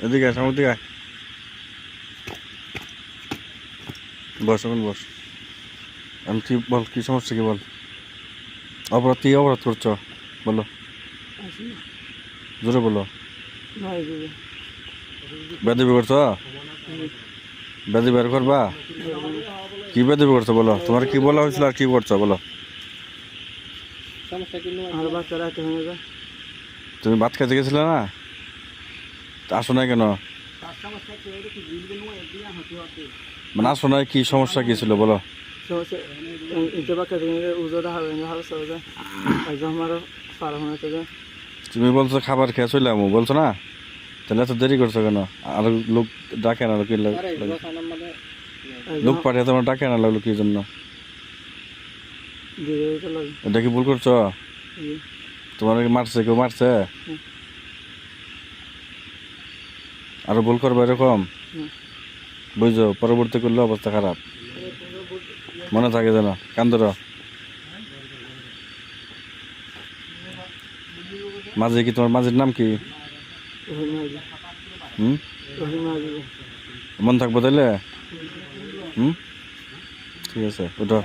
এদিকে আয়, সামনের দিকে আয়। বস এখন বস। আমি কি বল, কি সমস্যা কি বল? অপরাধ কি অপরাধ করছো বলো, জোরে বলো। বেদবি করছো? বেদবি বের করবা? কি বেদবি করছো বলো, তোমার কি বলা হয়েছিল আর কি করছো বলো? তুমি ভাত খেতে গেছিলে না? তা আসো নাই কেন? মানে আসো নাই, কি সমস্যা কি ছিল বলো? তুমি বলছো খাবার খেয়ে চললাম, বলছো না? তাহলে এত দেরি করছো কেন? আর লোক ডাকে না, কি লোক পাঠিয়ে তোমার ডাকে না লাগলো কি জন্য? এটা কি ভুল করছো? তোমার কি মারছে, কেউ মারছে? আরো ভুল করবে এরকম, বুঝছো? পরবর্তী করলে অবস্থা খারাপ, মনে থাকে যেন। কান ধরো। মাঝে কি তোমার মাঝির নাম কি? হুম, মন থাকবো তাইলে। হুম, ঠিক আছে, ওটা